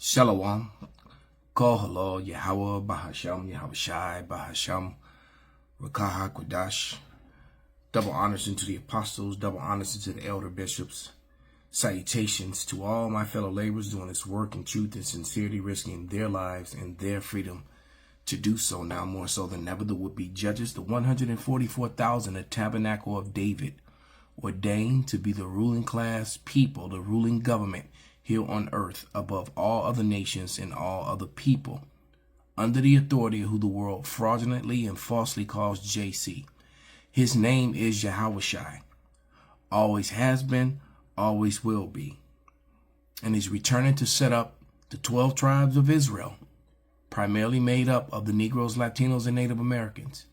Shalom. Kol Halal Yahweh Bahasham Yahweh Shai Bahasham Rakaha Kwadash. Double honors into the apostles, double honors into the elder bishops. Salutations to all my fellow laborers doing this work in truth and sincerity, risking their lives and their freedom to do so now more so than ever. The would-be judges, the 144,000, the tabernacle of David, ordained to be the ruling class people, the ruling government here on earth above all other nations and all other people, under the authority of who the world fraudulently and falsely calls JC. His name is Yahweh Shai. Always has been, always will be. And he's returning to set up the 12 tribes of Israel, primarily made up of the Negroes, Latinos, and Native Americans,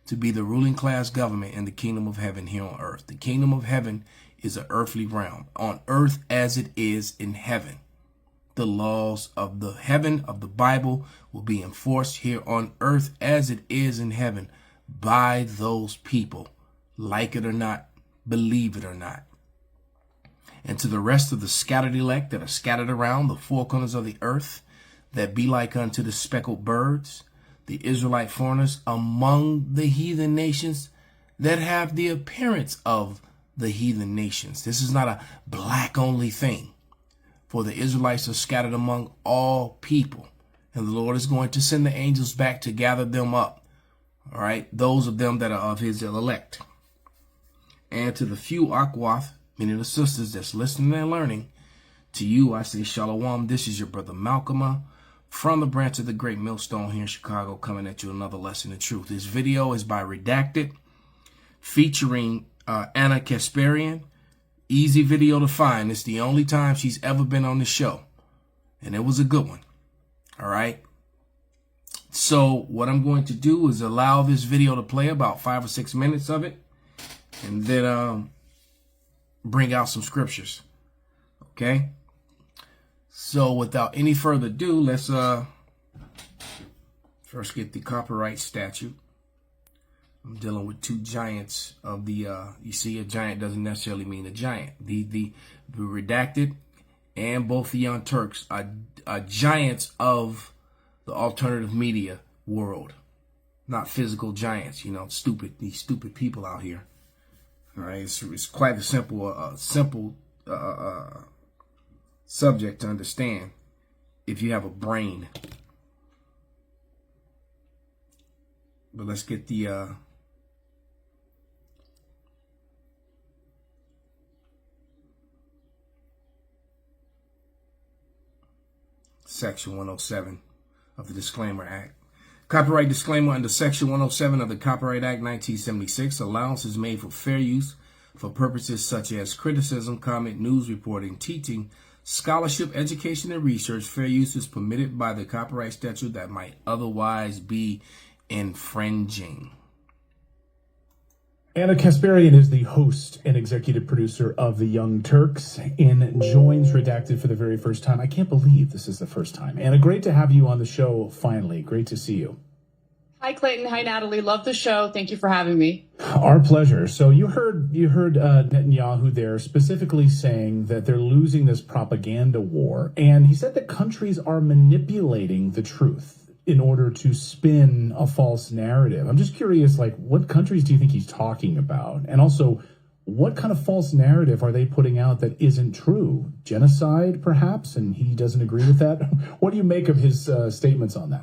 to be the ruling class government in the kingdom of heaven here on earth. The kingdom of heaven is an earthly realm, on earth as it is in heaven. The laws of the heaven of the Bible will be enforced here on earth as it is in heaven by those people, like it or not, believe it or not. And to the rest of the scattered elect that are scattered around the four corners of the earth, that be like unto the speckled birds, the Israelite foreigners among the heathen nations that have the appearance of the heathen nations. This is not a black only thing, for the Israelites are scattered among all people, and the Lord is going to send the angels back to gather them up. All right, those of them that are of his elect. And to the few Akwath, meaning the sisters that's listening and learning, to you I say Shalom. This is your brother Malcolm from the branch of the Great Millstone here in Chicago, coming at you another lesson in truth. This video is by Redacted, featuring Anna Kasparian. Easy video to find. It's the only time she's ever been on the show, and it was a good one. All right. So what I'm going to do is allow this video to play, about 5 or 6 minutes of it, and then bring out some scriptures. Okay. So without any further ado, let's first get the copyright statute. I'm dealing with two giants of the, you see, a giant doesn't necessarily mean a giant. The Redacted and both the Young Turks are giants of the alternative media world, not physical giants, you know, these stupid people out here. All right, it's quite a simple subject to understand if you have a brain. But let's get the Section 107 of the Disclaimer Act. Copyright disclaimer: under Section 107 of the Copyright Act 1976, allowance is made for fair use for purposes such as criticism, comment, news reporting, teaching, scholarship, education, and research. Fair use is permitted by the copyright statute that might otherwise be infringing. Anna Kasparian is the host and executive producer of The Young Turks and joins Redacted for the very first time. I can't believe this is the first time. Anna, great to have you on the show finally. Great to see you. Hi, Clayton. Hi, Natalie. Love the show. Thank you for having me. Our pleasure. So you heard Netanyahu there specifically saying that they're losing this propaganda war, and he said that countries are manipulating the truth in order to spin a false narrative. I'm just curious, like, what countries do you think he's talking about? And also, what kind of false narrative are they putting out that isn't true? Genocide, perhaps? And he doesn't agree with that? What do you make of his statements on that?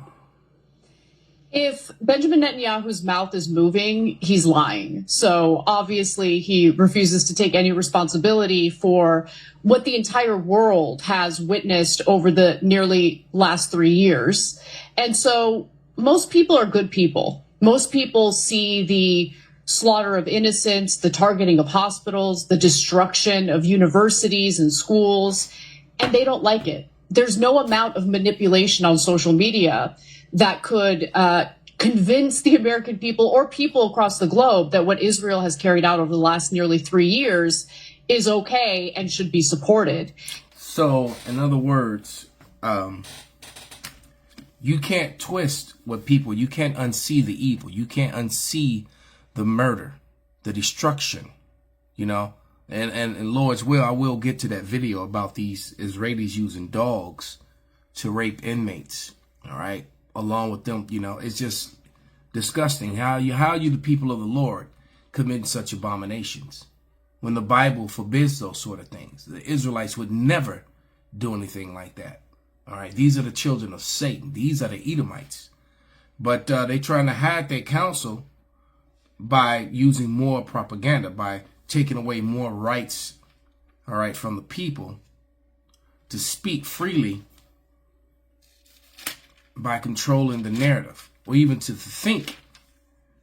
If Benjamin Netanyahu's mouth is moving, he's lying. So obviously he refuses to take any responsibility for what the entire world has witnessed over the nearly last 3 years. And so most people are good people. Most people see the slaughter of innocents, the targeting of hospitals, the destruction of universities and schools, and they don't like it. There's no amount of manipulation on social media that could convince the American people or people across the globe that what Israel has carried out over the last nearly 3 years is okay and should be supported. So, in other words, you can't twist what people, you can't unsee the evil. You can't unsee the murder, the destruction, you know. And Lord's will, I will get to that video about these Israelis using dogs to rape inmates. All right. Along with them, it's just disgusting how you the people of the Lord commit such abominations when the Bible forbids those sort of things. The Israelites would never do anything like that. All right. These are the children of Satan. These are the Edomites. But they're trying to hide their counsel by using more propaganda, by taking away more rights, all right, from the people to speak freely, by controlling the narrative, or even to think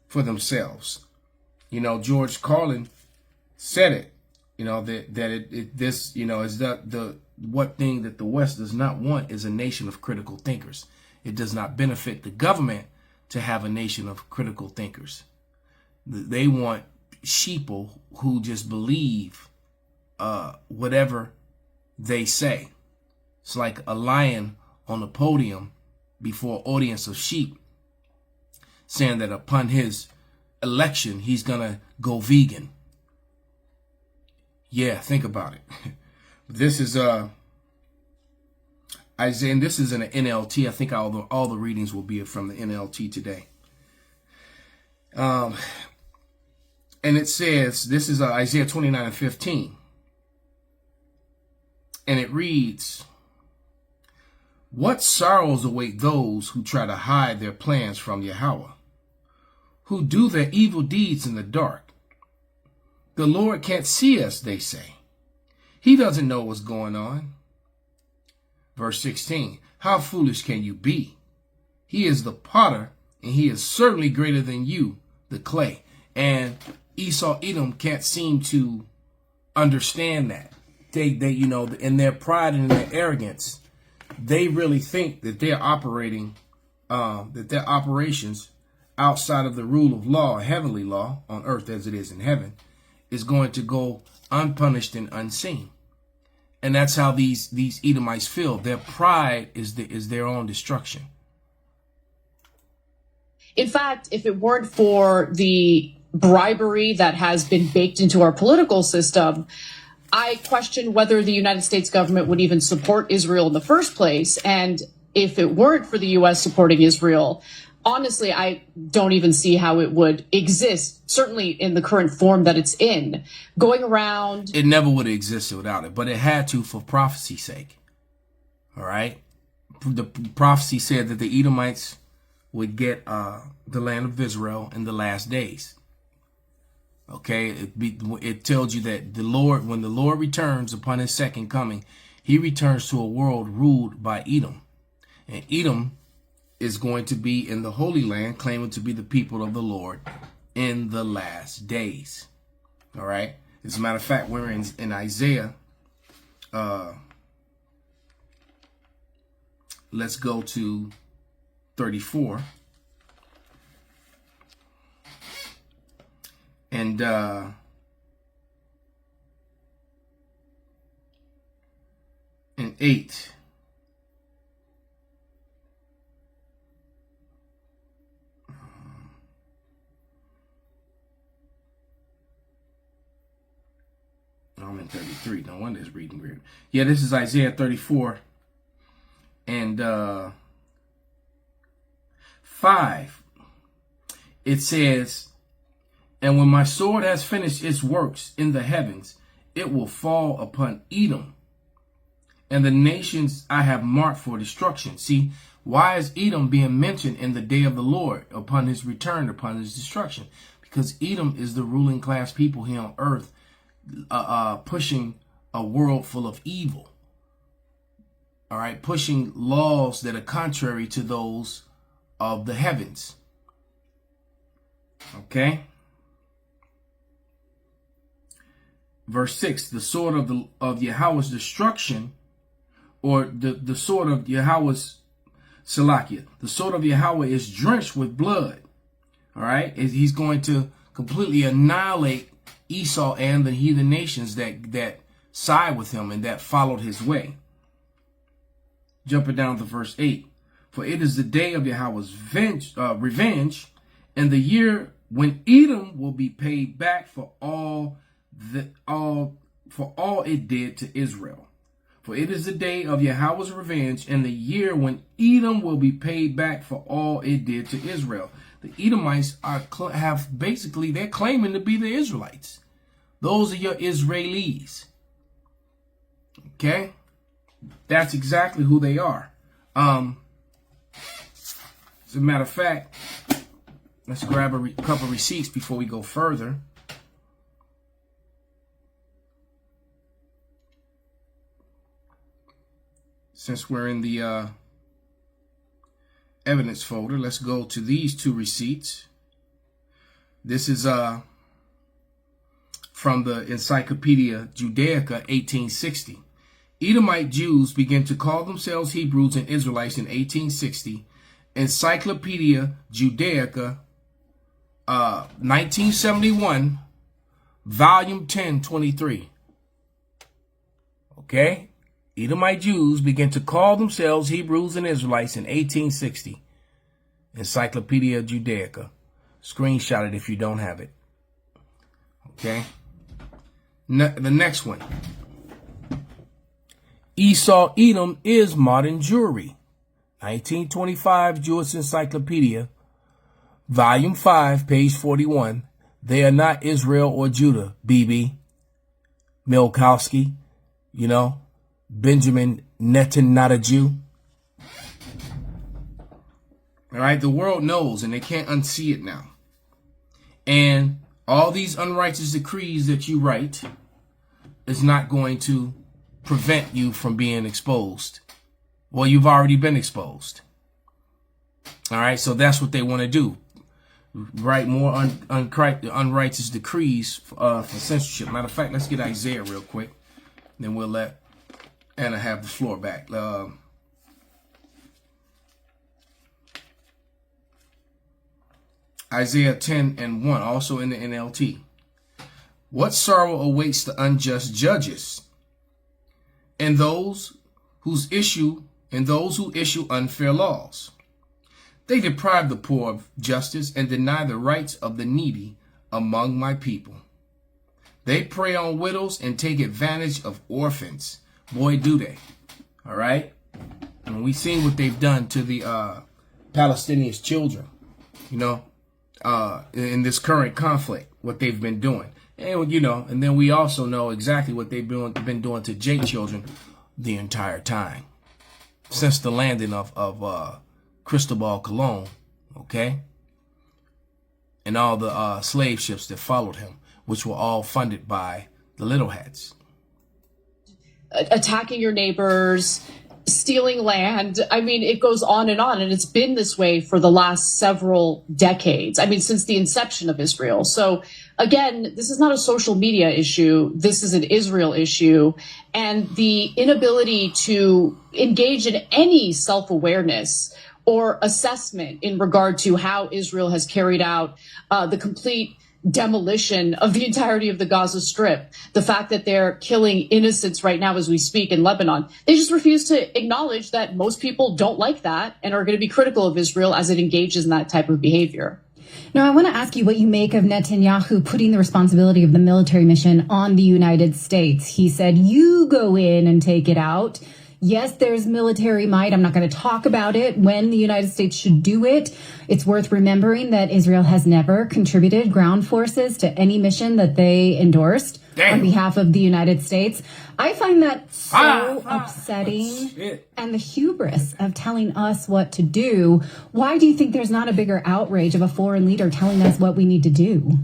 for themselves. George Carlin said it, is the what thing that the West does not want is a nation of critical thinkers. It does not benefit the government to have a nation of critical thinkers. They want sheeple who just believe whatever they say. It's like a lion on a podium before an audience of sheep saying that upon his election, he's going to go vegan. Yeah, think about it. This is Isaiah, and this is in an NLT. I think all the readings will be from the NLT today. And it says, this is Isaiah 29:15. And it reads, "What sorrows await those who try to hide their plans from Yahweh, who do their evil deeds in the dark. The Lord can't see us, they say. He doesn't know what's going on." Verse 16, "How foolish can you be? He is the potter, and he is certainly greater than you, the clay." And Esau, Edom can't seem to understand that. They in their pride and in their arrogance, they really think that they're operating, that their operations outside of the rule of law, heavenly law, on earth as it is in heaven, is going to go unpunished and unseen. And that's how these Edomites feel. Their pride is their own destruction. In fact, if it weren't for the bribery that has been baked into our political system, I question whether the United States government would even support Israel in the first place. And if it weren't for the U.S. supporting Israel, honestly, I don't even see how it would exist, certainly in the current form that it's in. Going around... It never would have existed without it, but it had to for prophecy's sake. All right? The prophecy said that the Edomites would get the land of Israel in the last days. Okay? It tells you that the Lord, when the Lord returns upon his second coming, he returns to a world ruled by Edom. And Edom is going to be in the Holy Land, claiming to be the people of the Lord in the last days. All right. As a matter of fact, we're in Isaiah. Let's go to 34. And in 8. I'm in 33. No wonder it's reading weird. Yeah, this is Isaiah 34 and 5. It says, "And when my sword has finished its works in the heavens, it will fall upon Edom and the nations I have marked for destruction." See, why is Edom being mentioned in the day of the Lord upon his return, upon his destruction? Because Edom is the ruling class people here on earth, pushing a world full of evil. All right, pushing laws that are contrary to those of the heavens. Okay. Verse 6, "The sword of Yahweh's destruction," or the sword of Yahweh's Salakia. The sword of Yahweh is drenched with blood. All right. He's going to completely annihilate Esau and the heathen nations that side with him and that followed his way. Jumping down to verse 8. "For it is the day of Yahweh's revenge, and the year when Edom will be paid back for all it did to Israel. For it is the day of Yahweh's revenge, and the year when Edom will be paid back for all it did to Israel. The Edomites they're claiming to be the Israelites. Those are your Israelis. Okay? That's exactly who they are. As a matter of fact, let's grab a couple receipts before we go further. Since we're in the evidence folder, let's go to these two receipts. This is from the Encyclopedia Judaica 1860. Edomite Jews began to call themselves Hebrews and Israelites in 1860. Encyclopedia Judaica 1971, volume 10, 23. Okay? Edomite Jews began to call themselves Hebrews and Israelites in 1860. Encyclopedia Judaica. Screenshot it if you don't have it. Okay? The next one. Esau Edom is modern Jewry. 1925 Jewish Encyclopedia. Volume 5, page 41. They are not Israel or Judah, BB. Milkowski. You know. Benjamin Netanyahu, not a Jew. All right, the world knows, and they can't unsee it now. And all these unrighteous decrees that you write is not going to prevent you from being exposed. Well, you've already been exposed. All right, so that's what they want to do. Write more unrighteous decrees for censorship. Matter of fact, let's get Isaiah real quick. Then we'll let Anna have the floor back. Isaiah 10 and 1, also in the NLT. What sorrow awaits the unjust judges and those who issue unfair laws. They deprive the poor of justice and deny the rights of the needy among my people. They prey on widows and take advantage of orphans. Boy, do they. All right? And we've seen what they've done to the Palestinian children, you know, in this current conflict, what they've been doing. And, you know, and then we also know exactly what they've been doing to Jake children the entire time. Since the landing of Cristobal Colon, okay? And all the slave ships that followed him, which were all funded by the Little Hats. Attacking your neighbors, stealing land. I mean, it goes on, and it's been this way for the last several decades. I mean, since the inception of Israel. So again, this is not a social media issue. This is an Israel issue. And the inability to engage in any self-awareness or assessment in regard to how Israel has carried out the complete demolition of the entirety of the Gaza Strip, the fact that they're killing innocents right now as we speak in Lebanon. They just refuse to acknowledge that most people don't like that and are going to be critical of Israel as it engages in that type of behavior. Now, I want to ask you what you make of Netanyahu putting the responsibility of the military mission on the United States. He said, you go in and take it out. Yes, there's military might. I'm not going to talk about it, when the United States should do it. It's worth remembering that Israel has never contributed ground forces to any mission that they endorsed on behalf of the United States. I find that so upsetting, and the hubris of telling us what to do. Why do you think there's not a bigger outrage of a foreign leader telling us what we need to do?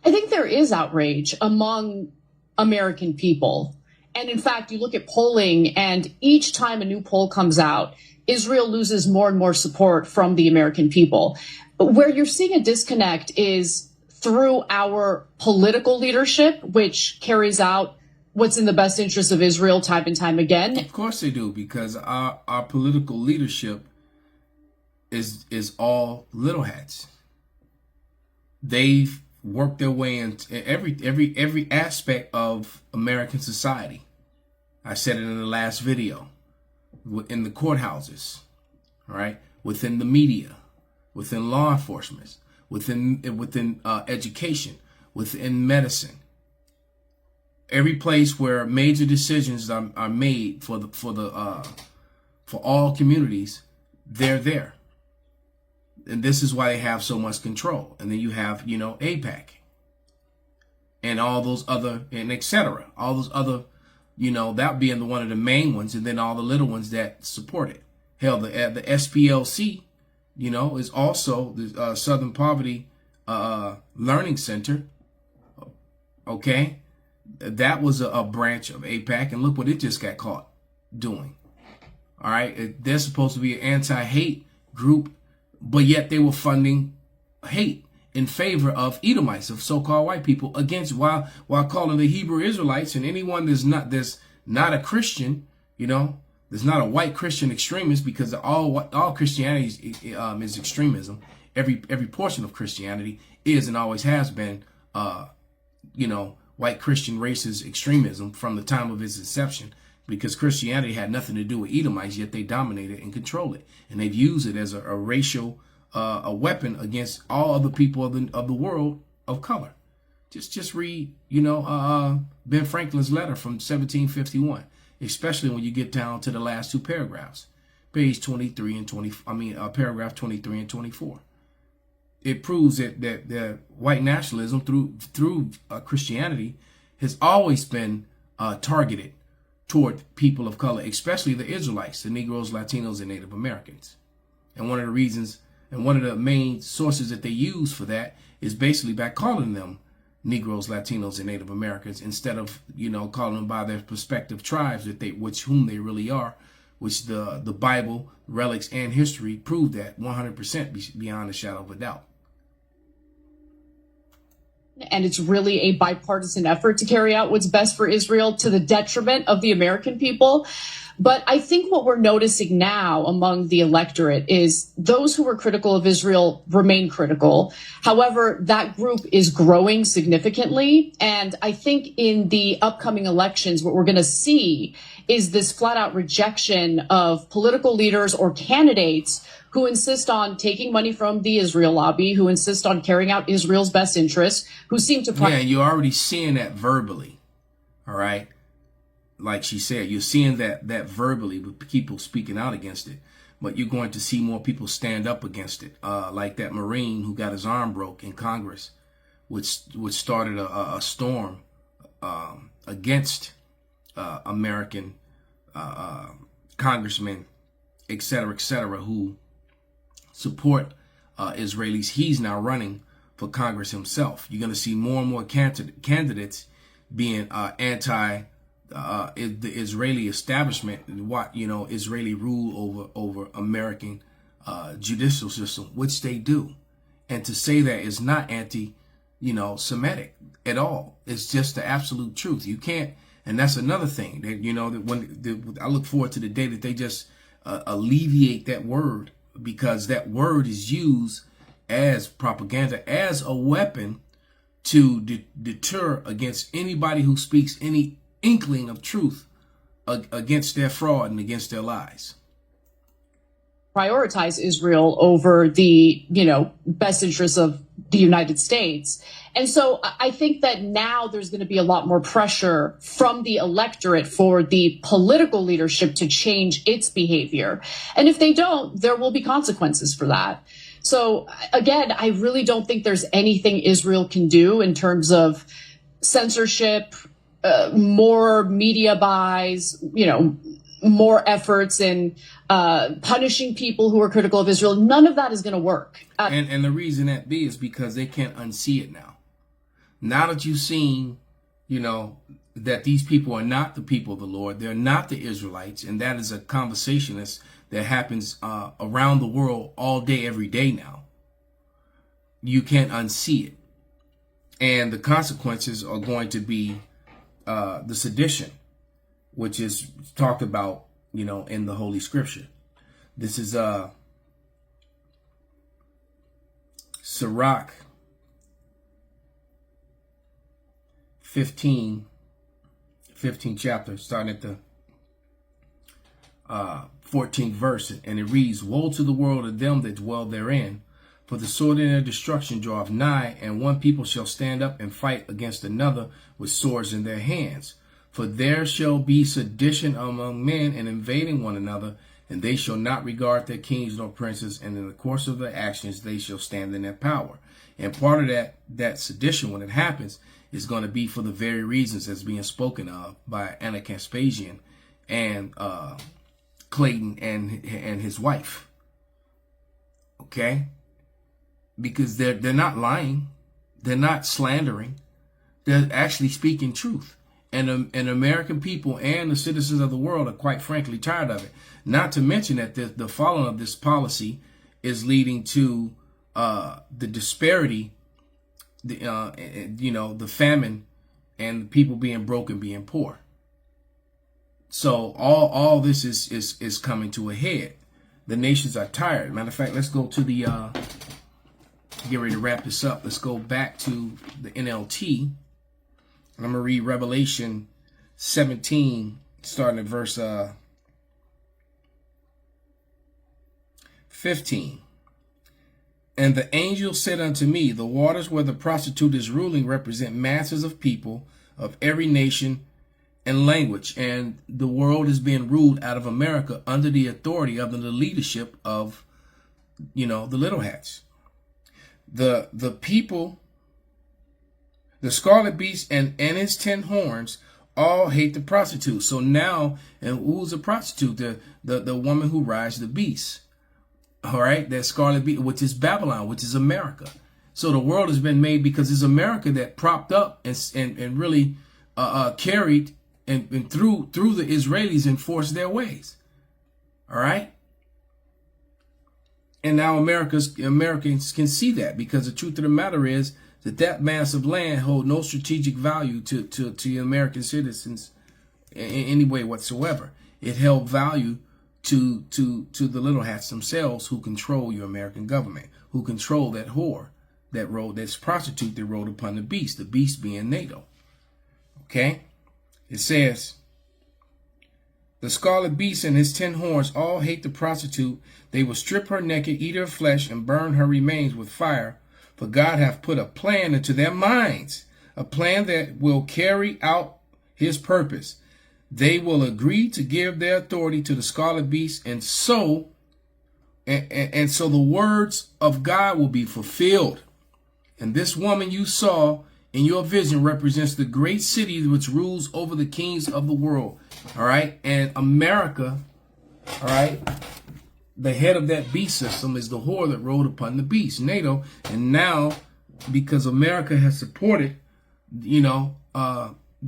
I think there is outrage among American people. And in fact, you look at polling, and each time a new poll comes out, Israel loses more and more support from the American people. But where you're seeing a disconnect is through our political leadership, which carries out what's in the best interest of Israel time and time again. Of course they do, because our political leadership is all little hats. They've worked their way into every aspect of American society. I said it in the last video. In the courthouses, all right, within the media, within law enforcement, within education, within medicine. every place where major decisions are made for all communities, they're there. And this is why they have so much control. And then you have, AIPAC and all those other, and etc. All those other, that being one of the main ones, and then all the little ones that support it. Hell, the SPLC, is also the Southern Poverty Learning Center. Okay, that was a branch of AIPAC, and look what it just got caught doing. All right, they're supposed to be an anti-hate group, but yet they were funding hate in favor of Edomites, of so-called white people, against while calling the Hebrew Israelites and anyone that's not a Christian, there's not a white Christian extremist, because all Christianity is extremism. Every portion of Christianity is and always has been, white Christian racist extremism from the time of its inception, because Christianity had nothing to do with Edomites, yet they dominated and controlled it, and they've used it as a racial a weapon against all other people of the world of color. Just read, Ben Franklin's letter from 1751, especially when you get down to the last two paragraphs, page 23 and 20. Paragraph 23 and 24. It proves that white nationalism through Christianity has always been targeted toward people of color, especially the Israelites, the Negroes, Latinos, and Native Americans. And one of the reasons, and one of the main sources that they use for that is basically by calling them Negroes, Latinos, and Native Americans, instead of, calling them by their respective tribes whom they really are, which the Bible, relics, and history prove that 100% beyond a shadow of a doubt. And it's really a bipartisan effort to carry out what's best for Israel to the detriment of the American people. But I think what we're noticing now among the electorate is those who were critical of Israel remain critical. However, that group is growing significantly. And I think in the upcoming elections, what we're going to see is this flat out rejection of political leaders or candidates who insist on taking money from the Israel lobby, who insist on carrying out Israel's best interests, who seem to... Yeah, you're already seeing that verbally, all right? Like she said, you're seeing that verbally with people speaking out against it, but you're going to see more people stand up against it, like that Marine who got his arm broke in Congress, which started a storm against American congressmen, et cetera, who support Israelis. He's now running for Congress himself. You're going to see more and more candidates being anti the Israeli establishment, Israeli rule over American judicial system, which they do. And to say that is not anti-Semitic at all. It's just the absolute truth. You can't, and that's another thing that I look forward to the day that they just alleviate that word, because that word is used as propaganda, as a weapon to deter against anybody who speaks any inkling of truth against their fraud and against their lies. Prioritize Israel over the, best interests of the United States. And so I think that now there's going to be a lot more pressure from the electorate for the political leadership to change its behavior. And if they don't, there will be consequences for that. So again, I really don't think there's anything Israel can do in terms of censorship, more media buys, more efforts in punishing people who are critical of Israel. None of that is going to work. And the reason that be is because they can't unsee it now. Now that you've seen, that these people are not the people of the Lord, they're not the Israelites, and that is a conversation that happens around the world all day, every day now. You can't unsee it. And the consequences are going to be the sedition, which is talked about, in the Holy Scripture. This is Sirach 15 chapter, starting at the 14th verse, and it reads, "Woe to the world of them that dwell therein, For the sword in their destruction draweth nigh, and one people shall stand up and fight against another with swords in their hands. For there shall be sedition among men, and invading one another, and they shall not regard their kings nor princes, and in the course of their actions they shall stand in their power. And part of that sedition, when it happens, is going to be for the very reasons that's being spoken of by Anacaspazian and Clayton and his wife. Okay? Because they're not lying, they're not slandering, they're actually speaking truth. And American people and the citizens of the world are quite frankly tired of it. Not to mention that the following of this policy is leading to the disparity, the famine, and people being broke and being poor. So all this is coming to a head. The nations are tired. Matter of fact, let's go to the get ready to wrap this up. Let's go back to the NLT. And I'm going to read Revelation 17, starting at verse 15. And the angel said unto me, the waters where the prostitute is ruling represent masses of people of every nation and language. And the world is being ruled out of America under the authority of the leadership of, the little hats. The people, the scarlet beast and his 10 horns all hate the prostitute. So now, and who's a prostitute? The woman who rides the beast. All right, that scarlet beast, which is Babylon, which is America. So the world has been made because it's America that propped up and really carried and through the Israelis enforced their ways. All right. And now Americans can see that, because the truth of the matter is that massive land hold no strategic value to American citizens in any way whatsoever. It held value to the little hats themselves, who control your American government, who control that whore, that's prostitute that rode upon the beast being NATO. Okay? It says, the scarlet beast and his 10 horns all hate the prostitute. They will strip her naked, eat her flesh, and burn her remains with fire. For God hath put a plan into their minds, a plan that will carry out his purpose. They will agree to give their authority to the scarlet beast, and so the words of God will be fulfilled. And this woman you saw in your vision represents the great city which rules over the kings of the world. All right. And America, all right, the head of that beast system is the whore that rode upon the beast, NATO. And now, because America has supported, the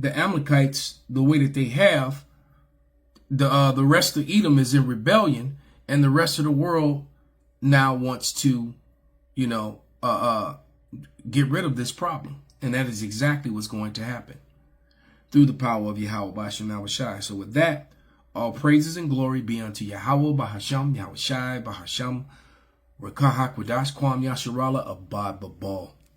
Amalekites the way that they have, the rest of Edom is in rebellion, and the rest of the world now wants to, get rid of this problem. And that is exactly what's going to happen through the power of Yahweh B'Hashem Yahushai. So with that, all praises and glory be unto Yahweh B'Hashem Yahushai B'Hashem Rekah HaKodash Kwam Yasharallah Abad Babal.